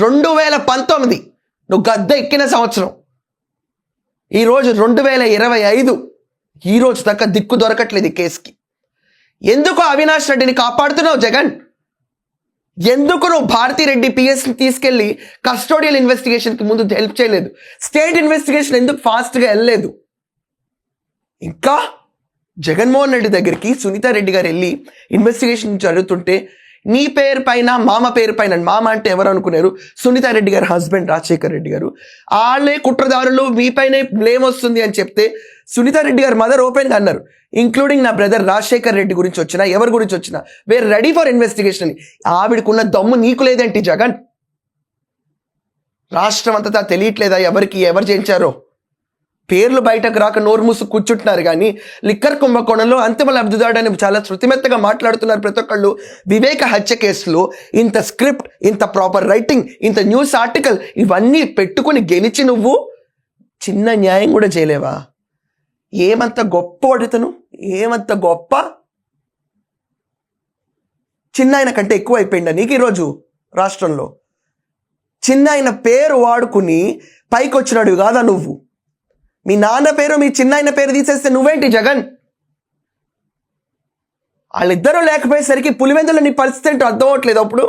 2019 నువ్వు గద్దె ఎక్కిన సంవత్సరం. ఈరోజు 2025, ఈరోజు దాకా దిక్కు దొరకట్లేదు ఈ కేసుకి. ఎందుకు అవినాష్ రెడ్డిని కాపాడుతున్నావు జగన్? ఎందుకు నువ్వు భారతిరెడ్డి పిఎస్ని తీసుకెళ్లి కస్టోడియల్ ఇన్వెస్టిగేషన్కి ముందు హెల్ప్ చేయలేదు? స్టేట్ ఇన్వెస్టిగేషన్ ఎందుకు ఫాస్ట్గా వెళ్ళలేదు? ఇంకా జగన్మోహన్ రెడ్డి దగ్గరికి సునీతా రెడ్డి గారు వెళ్ళి ఇన్వెస్టిగేషన్ జరుగుతుంటే నీ పేరు పైన, మామ పేరు పైన, మామ అంటే ఎవరు అనుకున్నారు? సునీతా రెడ్డి గారి హస్బెండ్ రాజశేఖర్ రెడ్డి గారు. వాళ్ళే కుట్రదారులు, మీపైనే బ్లేమ్ వస్తుంది అని చెప్తే సునీతా రెడ్డి గారు మదర్ ఓపెన్గా అన్నారు, ఇంక్లూడింగ్ నా బ్రదర్ రాజశేఖర్ రెడ్డి గురించి వచ్చినా, ఎవరి గురించి వచ్చినా వేర్ రెడీ ఫర్ ఇన్వెస్టిగేషన్ అని. ఆవిడకున్న దమ్ము నీకు లేదేంటి జగన్? రాష్ట్రం అంతటా తెలియట్లేదా ఎవరికి ఎవరు చేయించారో? పేర్లు బయటకు రాక నోరు మూసు కూర్చుంటున్నారు కానీ లిక్కర్ కుంభకోణంలో అంతిమ లబ్ధిదారుడని చాలా శృతిమెత్తగా మాట్లాడుతున్నారు ప్రతి ఒక్కళ్ళు. వివేక హత్య కేసులో ఇంత స్క్రిప్ట్, ఇంత ప్రాపర్ రైటింగ్, ఇంత న్యూస్ ఆర్టికల్ ఇవన్నీ పెట్టుకుని గెలిచి నువ్వు చిన్న న్యాయం కూడా చేయలేవా? ఏమంత గొప్ప అడుగుతాను, ఏమంత గొప్ప? చిన్న ఆయన కంటే ఎక్కువ అయిపోయిందా నీకు ఈరోజు రాష్ట్రంలో? చిన్న ఆయన పేరు వాడుకుని పైకి వచ్చినాడు కాదా నువ్వు? మీ నాన్న పేరు, మీ చిన్నాయన పేరు తీసేస్తే నువ్వేంటి జగన్? వాళ్ళిద్దరూ లేకపోయేసరికి పులివెందులో నీ పరిస్థితి ఏంటో అర్థం అవట్లేదు అప్పుడు.